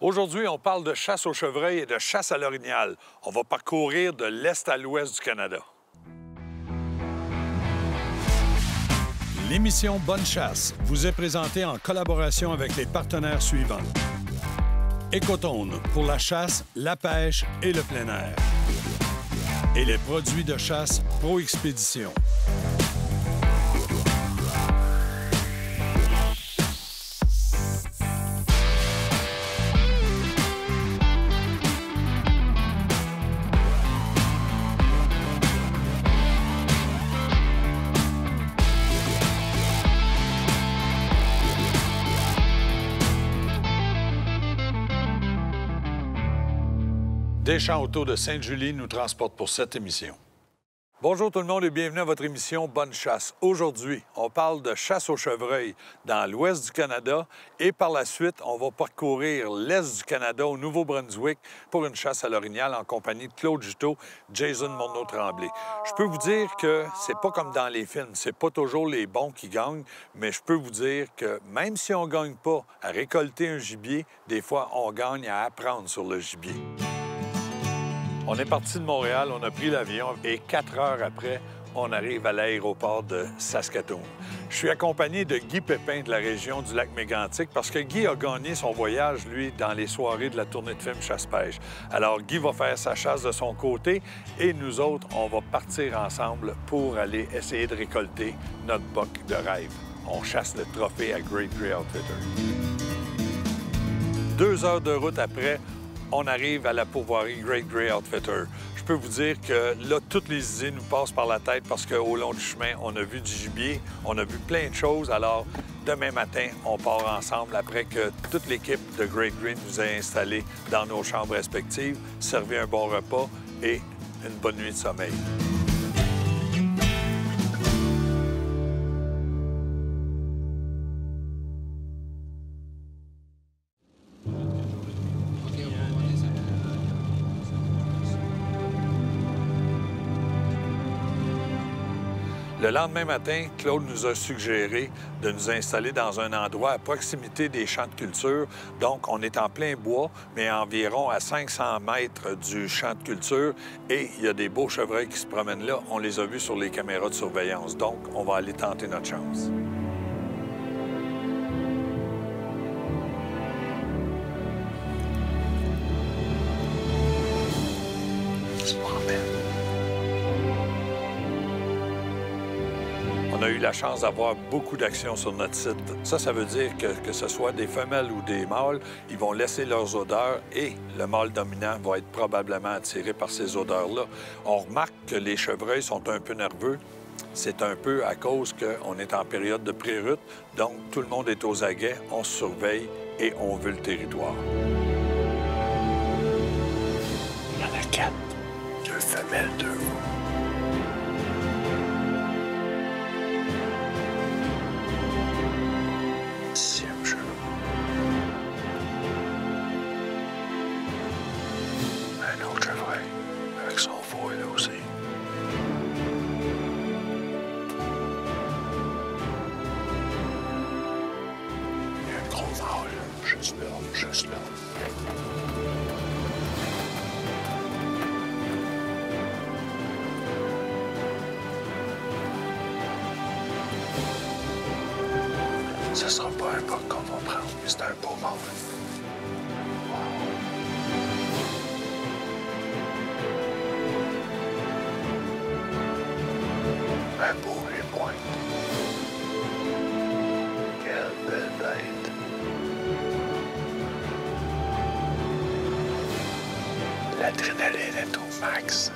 Aujourd'hui, on parle de chasse au chevreuil et de chasse à l'orignal. On va parcourir de l'est à l'ouest du Canada. L'émission Bonne Chasse vous est présentée en collaboration avec les partenaires suivants. Ecotone pour la chasse, la pêche et le plein air. Et les produits de chasse Pro Expédition. Deschamps Auto de Sainte-Julie nous transporte pour cette émission. Bonjour tout le monde et bienvenue à votre émission Bonne Chasse. Aujourd'hui, on parle de chasse au chevreuil dans l'ouest du Canada et par la suite, on va parcourir l'est du Canada au Nouveau-Brunswick pour une chasse à l'orignal en compagnie de Claude Juteau, Jason Morneau-Tremblay. Je peux vous dire que c'est pas comme dans les films, c'est pas toujours les bons qui gagnent, mais je peux vous dire que même si on gagne pas à récolter un gibier, des fois, on gagne à apprendre sur le gibier. On est parti de Montréal, on a pris l'avion et 4 heures après, on arrive à l'aéroport de Saskatoon. Je suis accompagné de Guy Pépin de la région du lac Mégantic parce que Guy a gagné son voyage, lui, dans les soirées de la tournée de film Chasse-Pêche. Alors, Guy va faire sa chasse de son côté et nous autres, on va partir ensemble pour aller essayer de récolter notre boc de rêve. On chasse le trophée à Great Grey Outfitter. 2 heures de route après, on arrive à la pourvoirie Great Grey Outfitter. Je peux vous dire que là, toutes les idées nous passent par la tête parce qu'au long du chemin, on a vu du gibier, on a vu plein de choses. Alors, demain matin, on part ensemble après que toute l'équipe de Great Grey nous a installés dans nos chambres respectives, servi un bon repas et une bonne nuit de sommeil. Le lendemain matin, Claude nous a suggéré de nous installer dans un endroit à proximité des champs de culture. Donc, on est en plein bois, mais environ à 500 mètres du champ de culture. Et il y a des beaux chevreuils qui se promènent là. On les a vus sur les caméras de surveillance. Donc, on va aller tenter notre chance. On a eu la chance d'avoir beaucoup d'actions sur notre site. Ça veut dire que ce soit des femelles ou des mâles, ils vont laisser leurs odeurs et le mâle dominant va être probablement attiré par ces odeurs-là. On remarque que les chevreuils sont un peu nerveux. C'est un peu à cause qu'on est en période de pré-rut, donc tout le monde est aux aguets, on se surveille et on veut le territoire. Il y en a 4. 2 femelles, 2 mâles. Juste là. Ce sera pas un boc qu'on va prendre, mais c'est un beau mâle. Un beau les pointes. Quelle belle bête. L'adrénaline est au max.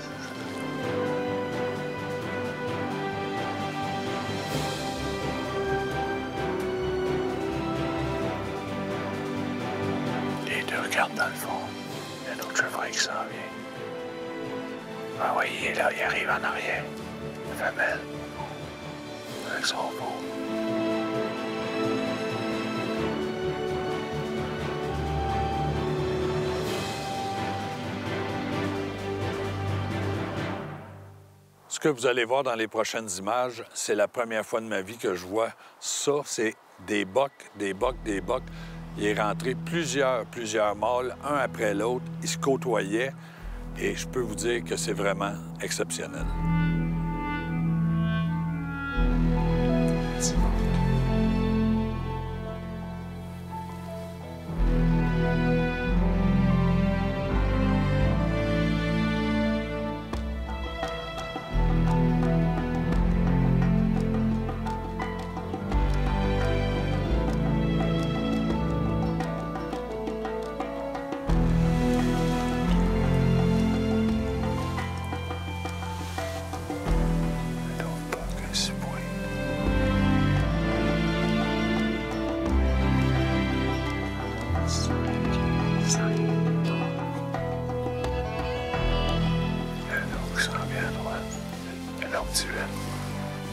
Les 2 regardent dans le fond. Il y a un autre chevreuil qui s'en vient. Ah oui, il est là, il arrive en arrière. La femelle. Avec son beau. Ce que vous allez voir dans les prochaines images, c'est la première fois de ma vie que je vois ça. C'est des bocs, des bocs, des bocs. il est rentré plusieurs mâles, un après l'autre. Ils se côtoyaient et je peux vous dire que c'est vraiment exceptionnel.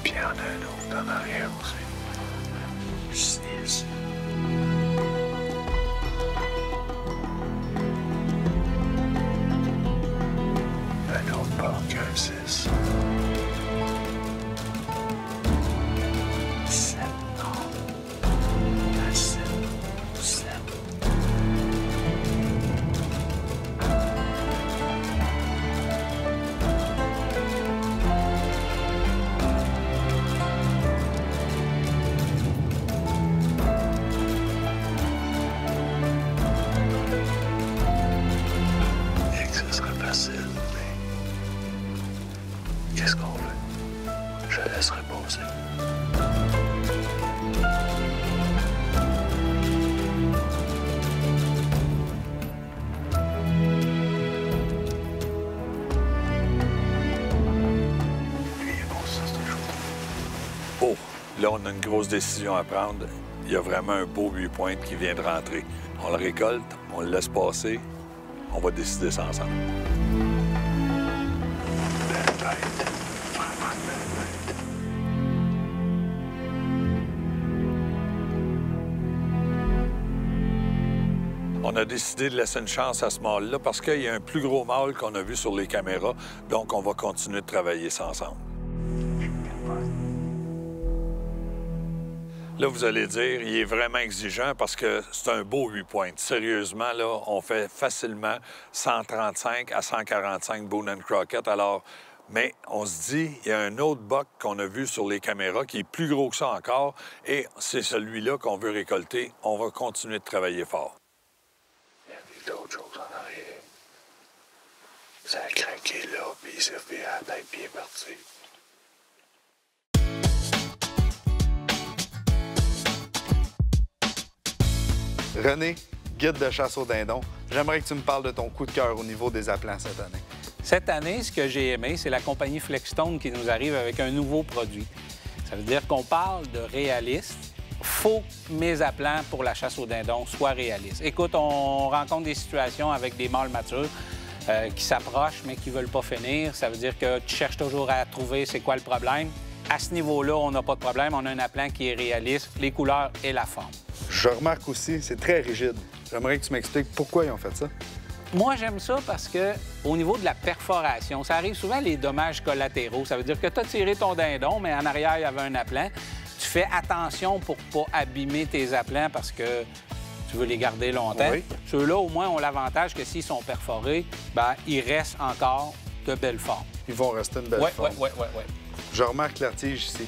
Puis il y en a un autre en arrière aussi. 6. Un autre pas qu'un 6. 7, non. Un 7. 7. Qu'est-ce qu'on veut? Je laisse reposer. Lui, il est bon, ça, c'est toujours. Oh, là, on a une grosse décision à prendre. Il y a vraiment un beau 8 pointes qui vient de rentrer. On le récolte, on le laisse passer, on va décider ça ensemble. On a décidé de laisser une chance à ce mâle-là parce qu'il y a un plus gros mâle qu'on a vu sur les caméras, donc on va continuer de travailler ça ensemble. Là, vous allez dire, il est vraiment exigeant parce que c'est un beau 8 pointes. Sérieusement, là, on fait facilement 135 à 145 Boone & Crockett. Alors, mais on se dit, il y a un autre buck qu'on a vu sur les caméras qui est plus gros que ça encore et c'est celui-là qu'on veut récolter. On va continuer de travailler fort. Il y a d'autres choses en arrière. Ça a craqué là, puis il s'est fait à la tête, puis il est parti. René, guide de chasse au dindon, j'aimerais que tu me parles de ton coup de cœur au niveau des appelants cette année. Cette année, ce que j'ai aimé, c'est la compagnie Flexstone qui nous arrive avec un nouveau produit. Ça veut dire qu'on parle de réaliste. Faut que mes appelants pour la chasse au dindon soient réalistes. Écoute, on rencontre des situations avec des mâles matures qui s'approchent mais qui ne veulent pas finir. Ça veut dire que tu cherches toujours à trouver c'est quoi le problème. À ce niveau-là, on n'a pas de problème. On a un appelant qui est réaliste, les couleurs et la forme. Je remarque aussi, c'est très rigide. J'aimerais que tu m'expliques pourquoi ils ont fait ça. Moi, j'aime ça parce que au niveau de la perforation, ça arrive souvent les dommages collatéraux. Ça veut dire que tu as tiré ton dindon, mais en arrière, il y avait un appelant. Tu fais attention pour ne pas abîmer tes appelants parce que tu veux les garder longtemps. Oui. Ceux-là, au moins, ont l'avantage que s'ils sont perforés, bien, ils restent encore de belle forme. Ils vont rester une belle forme. Oui. Je remarque la tige ici.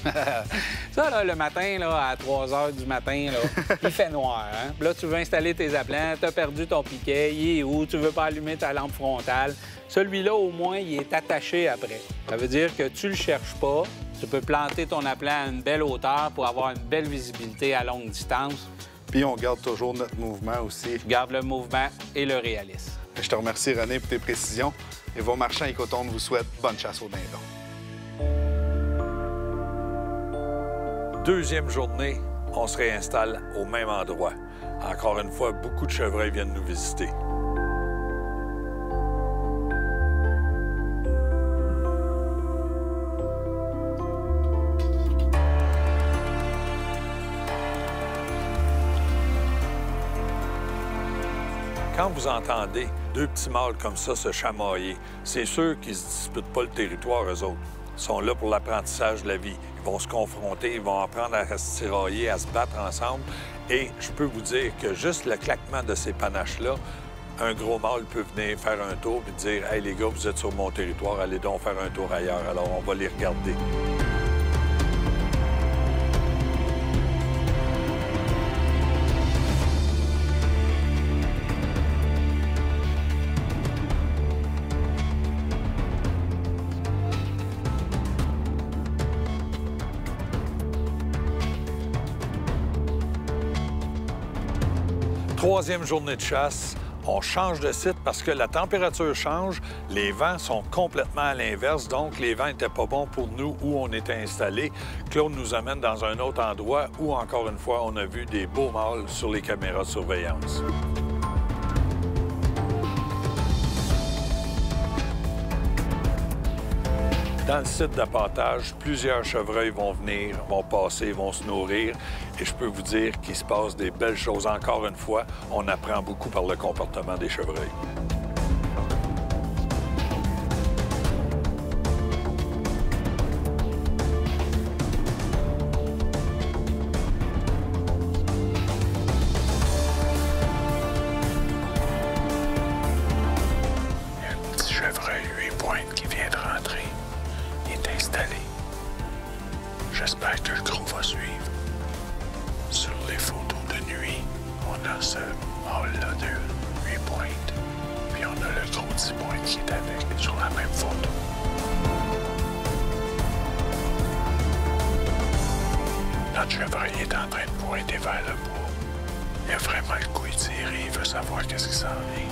Ça, là, le matin, là, à 3 h du matin, là, il fait noir. Hein? Puis là, tu veux installer tes appelants, tu as perdu ton piquet, il est où? Tu veux pas allumer ta lampe frontale. Celui-là, au moins, il est attaché après. Ça veut dire que tu le cherches pas. Tu peux planter ton appelant à une belle hauteur pour avoir une belle visibilité à longue distance. Puis on garde toujours notre mouvement aussi. Tu gardes le mouvement et le réalisme. Je te remercie, René, pour tes précisions. Et vos marchands Écotourne vous souhaitent bonne chasse au dindon. Deuxième journée, on se réinstalle au même endroit. Encore une fois, beaucoup de chevreuils viennent nous visiter. Quand vous entendez deux petits mâles comme ça se chamailler, c'est sûr qu'ils ne se disputent pas le territoire, eux autres. Ils sont là pour l'apprentissage de la vie. Ils vont se confronter, ils vont apprendre à se tirailler, à se battre ensemble. Et je peux vous dire que juste le claquement de ces panaches-là, un gros mâle peut venir faire un tour et dire « Hey, les gars, vous êtes sur mon territoire, allez donc faire un tour ailleurs. » Alors, on va les regarder. Troisième journée de chasse, on change de site parce que la température change, les vents sont complètement à l'inverse, donc les vents n'étaient pas bons pour nous où on était installés. Claude nous amène dans un autre endroit où, encore une fois, on a vu des beaux mâles sur les caméras de surveillance. Dans le site d'appâtage, plusieurs chevreuils vont venir, vont passer, vont se nourrir. Et je peux vous dire qu'il se passe des belles choses. Encore une fois, on apprend beaucoup par le comportement des chevreuils. Il y a un petit chevreuil 8 pointes qui vient de rentrer. Il est installé. J'espère que le gros va suivre. Sur les photos de nuit, on a ce mâle-là de 8 pointes. Puis on a le gros 10 pointes qui est avec sur la même photo. Notre chevreuil est en train de pointer vers le bois. Il a vraiment le coup étiré, il veut savoir qu'est-ce qui s'en vient.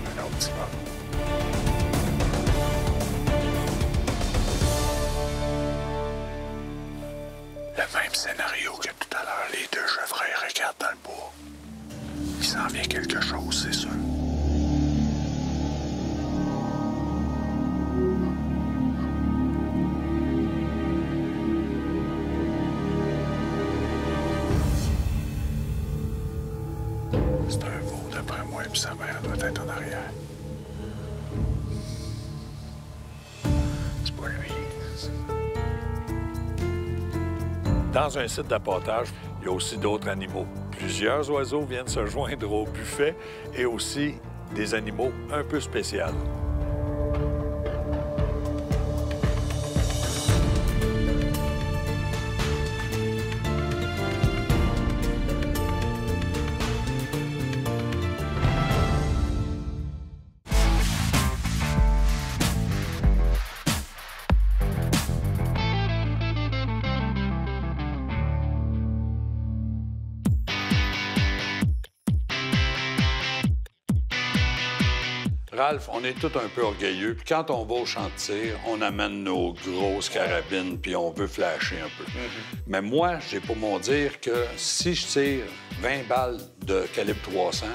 Un autre petit mâle. Le même scénario que tout à l'heure, les deux chevreuils regardent dans le bois. Il s'en vient quelque chose, c'est sûr. C'est un veau d'après moi, puis sa mère doit être en arrière. C'est pas lui. Dans un site d'appâtage, il y a aussi d'autres animaux. Plusieurs oiseaux viennent se joindre au buffet et aussi des animaux un peu spéciaux. Ralph, on est tous un peu orgueilleux. Puis quand on va au champ de tir, on amène nos grosses carabines puis on veut flasher un peu. Mais moi, j'ai pour mon dire que si je tire 20 balles de calibre 300,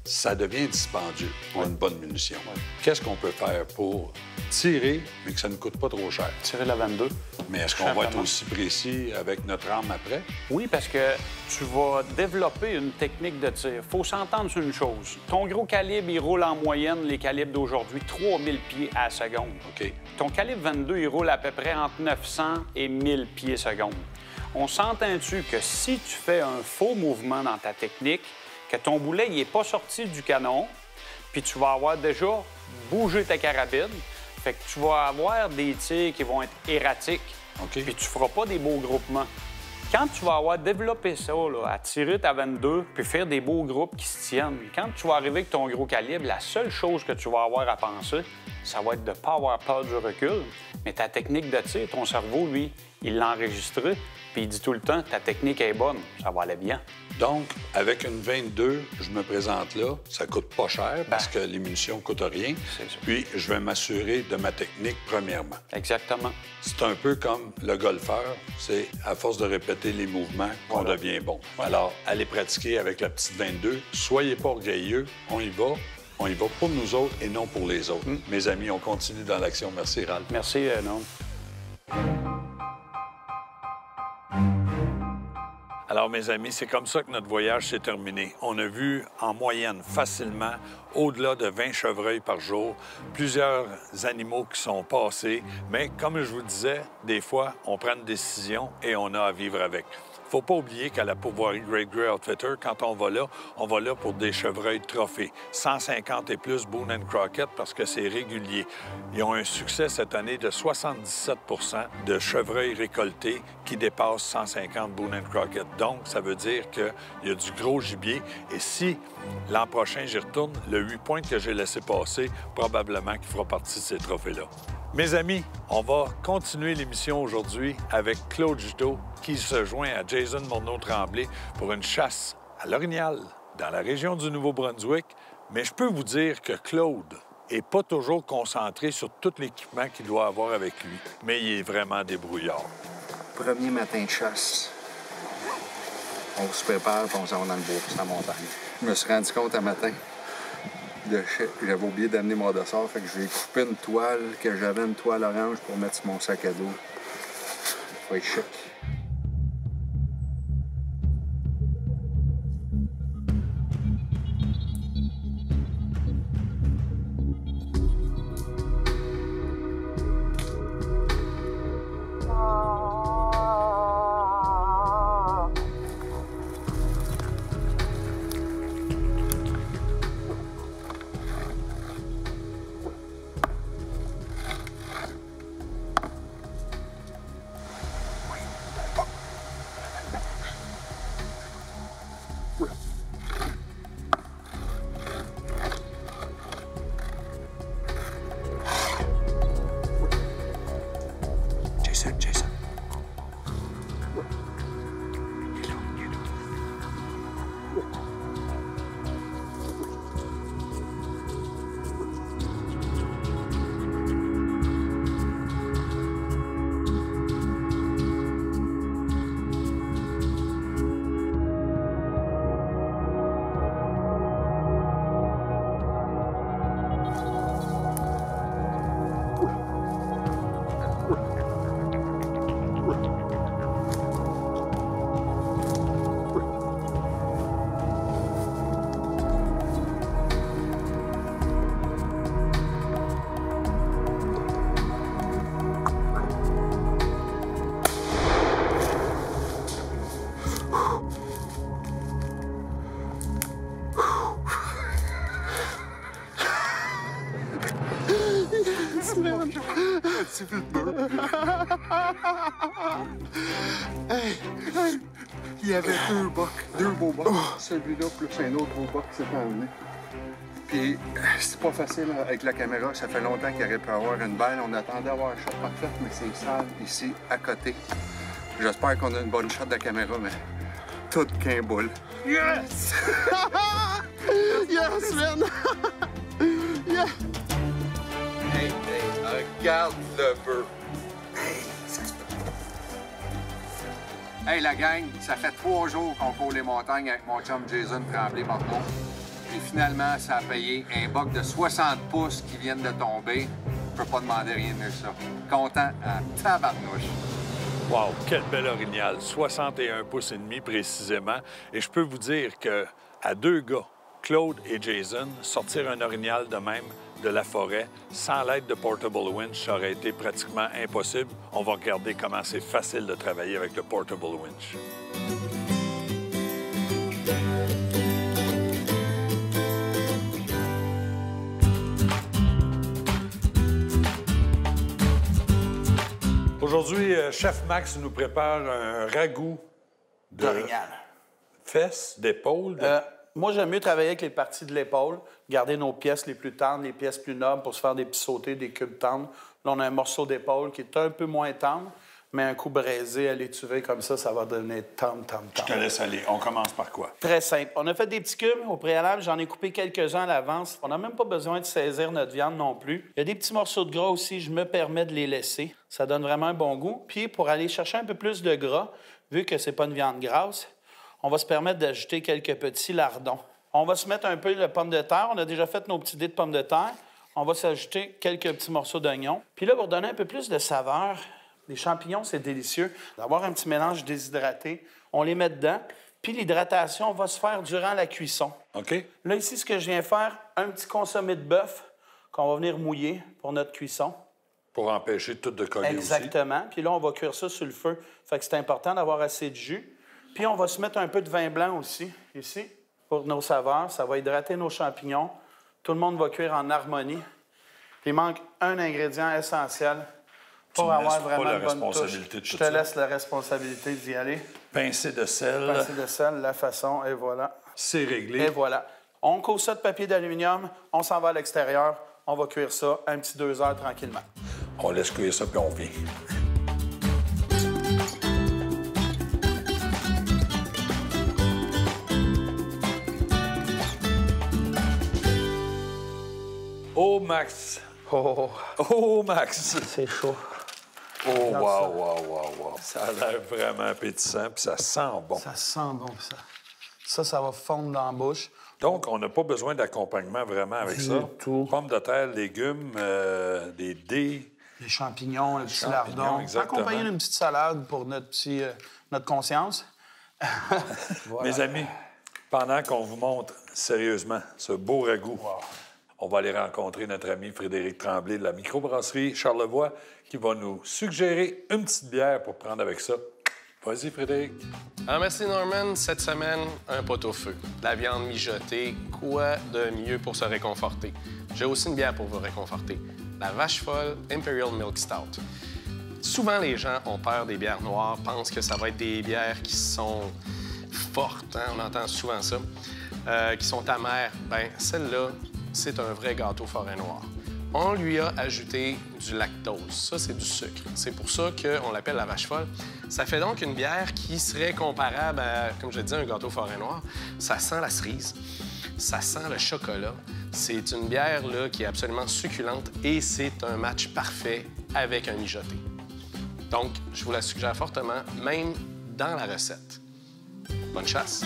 ça devient dispendieux pour une bonne munition. Qu'est-ce qu'on peut faire pour tirer, mais que ça ne coûte pas trop cher? Tirer la 22. Mais est-ce qu'on va être aussi précis avec notre arme après? Oui, parce que tu vas développer une technique de tir. Il faut s'entendre sur une chose. Ton gros calibre, il roule en moyenne, les calibres d'aujourd'hui, 3000 pieds à la seconde. OK. Ton calibre 22, il roule à peu près entre 900 et 1000 pieds seconde. On s'entend-tu que si tu fais un faux mouvement dans ta technique, que ton boulet n'est pas sorti du canon, puis tu vas avoir déjà bougé ta carabine, fait que tu vas avoir des tirs qui vont être erratiques, OK. puis tu feras pas des beaux groupements. Quand tu vas avoir développé ça, là, à tirer ta 22, puis faire des beaux groupes qui se tiennent, quand tu vas arriver avec ton gros calibre, la seule chose que tu vas avoir à penser, ça va être de ne pas avoir peur du recul, mais ta technique de tir, ton cerveau, lui, il l'a enregistré, puis il dit tout le temps, ta technique est bonne, ça va aller bien. Donc, avec une 22, je me présente là, ça coûte pas cher parce que les munitions ne coûtent rien. C'est ça. Puis, je vais m'assurer de ma technique premièrement. Exactement. C'est un peu comme le golfeur, c'est à force de répéter les mouvements qu'on devient bon. Voilà. Alors, allez pratiquer avec la petite 22. Soyez pas orgueilleux, on y va. On y va pour nous autres et non pour les autres. Mes amis, on continue dans l'action. Merci, Ralph. Merci, non. Alors, mes amis, c'est comme ça que notre voyage s'est terminé. On a vu en moyenne facilement au-delà de 20 chevreuils par jour, plusieurs animaux qui sont passés. Mais comme je vous disais, des fois, on prend une décision et on a à vivre avec. Il ne faut pas oublier qu'à la pourvoirie Great Grey Outfitter, quand on va là pour des chevreuils trophées. 150 et plus Boone & Crockett parce que c'est régulier. Ils ont un succès cette année de 77 de chevreuils récoltés qui dépassent 150 Boone & Crockett. Donc, ça veut dire qu'il y a du gros gibier. Et si l'an prochain, j'y retourne, le 8 points que j'ai laissé passer, probablement qu'il fera partie de ces trophées-là. Mes amis, on va continuer l'émission aujourd'hui avec Claude Juteau qui se joint à Jason Morneau-Tremblay pour une chasse à l'orignal dans la région du Nouveau-Brunswick. Mais je peux vous dire que Claude n'est pas toujours concentré sur tout l'équipement qu'il doit avoir avec lui, mais il est vraiment débrouillard. Premier matin de chasse. On se prépare et on s'en va dans le bois, sur la montagne. Je me suis rendu compte un matin j'avais oublié d'amener mon dossard, fait que je vais couper une toile, que j'avais une toile orange pour mettre sur mon sac à dos. Ça va être chic. Jason. Il y avait deux beaux bocs. Celui-là plus un autre beau boc qui s'est emmené. Puis c'est pas facile avec la caméra, ça fait longtemps qu'il aurait pu avoir une balle. On attendait à avoir un shot parfait, mais c'est sale ici, à côté. J'espère qu'on a une bonne shot de caméra, mais tout qu'un boule. Yes! Yes, man! Yeah! Hey, regarde le bœuf. Hey, ça se peut pas. Hey, la gang, ça fait 3 jours qu'on court les montagnes avec mon chum Jason Tremblay-Morneau. Puis finalement, ça a payé un boc de 60 pouces qui viennent de tomber. Je peux pas demander rien de mieux que ça. Content en tabarnouche. Wow, quel bel orignal! 61 pouces et demi précisément. Et je peux vous dire qu'à 2 gars, Claude et Jason, sortir un orignal de même de la forêt sans l'aide de Portable Winch, ça aurait été pratiquement impossible. On va regarder comment c'est facile de travailler avec le Portable Winch. Aujourd'hui, Chef Max nous prépare un ragoût d'orignal. Fesses, d'épaules. Moi, j'aime mieux travailler avec les parties de l'épaule, garder nos pièces les plus tendres, les pièces plus nobles pour se faire des petits sautés, des cubes tendres. Là, on a un morceau d'épaule qui est un peu moins tendre, mais un coup braisé à l'étuvée comme ça va devenir tendre. Je te laisse aller. On commence par quoi? Très simple. On a fait des petits cubes au préalable. J'en ai coupé quelques-uns à l'avance. On n'a même pas besoin de saisir notre viande non plus. Il y a des petits morceaux de gras aussi. Je me permets de les laisser. Ça donne vraiment un bon goût. Puis, pour aller chercher un peu plus de gras, vu que c'est pas une viande grasse, on va se permettre d'ajouter quelques petits lardons. On va se mettre un peu de pommes de terre. On a déjà fait nos petits dés de pommes de terre. On va s'ajouter quelques petits morceaux d'oignon. Puis là, pour donner un peu plus de saveur, les champignons, c'est délicieux. D'avoir un petit mélange déshydraté, on les met dedans. Puis l'hydratation va se faire durant la cuisson. OK. Là, ici, ce que je viens faire, un petit consommé de bœuf qu'on va venir mouiller pour notre cuisson. Pour empêcher tout de coller aussi. Exactement. Puis là, on va cuire ça sur le feu. Fait que c'est important d'avoir assez de jus. Puis on va se mettre un peu de vin blanc aussi, ici, pour nos saveurs. Ça va hydrater nos champignons. Tout le monde va cuire en harmonie. Puis il manque un ingrédient essentiel pour avoir vraiment une bonne touche. Je te laisse la responsabilité d'y aller. Pincée de sel. Pincée de sel, la façon, et voilà. C'est réglé. Et voilà. On couvre ça de papier d'aluminium, on s'en va à l'extérieur, on va cuire ça un petit 2 heures tranquillement. On laisse cuire ça, puis on vient. Oh, Max! Oh, Max! C'est chaud. Oh, wow! Ça a l'air vraiment appétissant, puis ça sent bon. Ça sent bon, ça. Ça va fondre dans la bouche. Donc, on n'a pas besoin d'accompagnement vraiment avec ça. Tout. Pommes de terre, légumes, des dés. Les champignons, le petit lardon. Accompagné d'une petite salade pour notre conscience. Voilà. Mes amis, pendant qu'on vous montre sérieusement ce beau ragoût, on va aller rencontrer notre ami Frédéric Tremblay de la microbrasserie Charlevoix qui va nous suggérer une petite bière pour prendre avec ça. Vas-y, Frédéric. Alors, merci, Norman. Cette semaine, un pot-au-feu. De la viande mijotée. Quoi de mieux pour se réconforter? J'ai aussi une bière pour vous réconforter. La Vache Folle Imperial Milk Stout. Souvent, les gens ont peur des bières noires, pensent que ça va être des bières qui sont fortes, hein? On entend souvent ça, qui sont amères. Bien, celle-là, c'est un vrai gâteau forêt noir. On lui a ajouté du lactose. Ça, c'est du sucre. C'est pour ça qu'on l'appelle la Vache Folle. Ça fait donc une bière qui serait comparable à, comme je le disais, un gâteau forêt noir. Ça sent la cerise, ça sent le chocolat. C'est une bière là, qui est absolument succulente et c'est un match parfait avec un mijoté. Donc, je vous la suggère fortement, même dans la recette. Bonne chasse!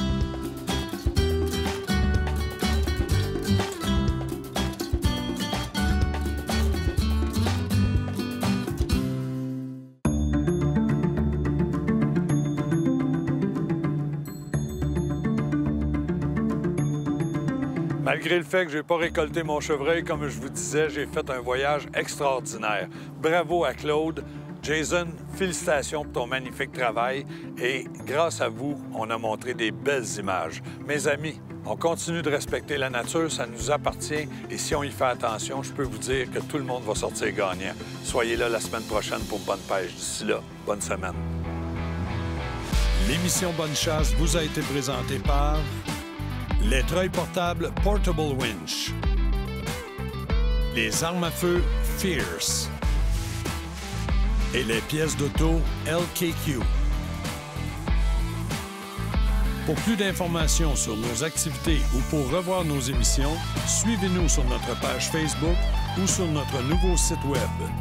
Malgré le fait que je n'ai pas récolté mon chevreuil, comme je vous disais, j'ai fait un voyage extraordinaire. Bravo à Claude. Jason, félicitations pour ton magnifique travail. Et grâce à vous, on a montré des belles images. Mes amis, on continue de respecter la nature, ça nous appartient. Et si on y fait attention, je peux vous dire que tout le monde va sortir gagnant. Soyez là la semaine prochaine pour Bonne Pêche. D'ici là, bonne semaine. L'émission Bonne Chasse vous a été présentée par les treuils portables Portable Winch, les armes à feu Fierce et les pièces d'auto LKQ. Pour plus d'informations sur nos activités ou pour revoir nos émissions, suivez-nous sur notre page Facebook ou sur notre nouveau site Web.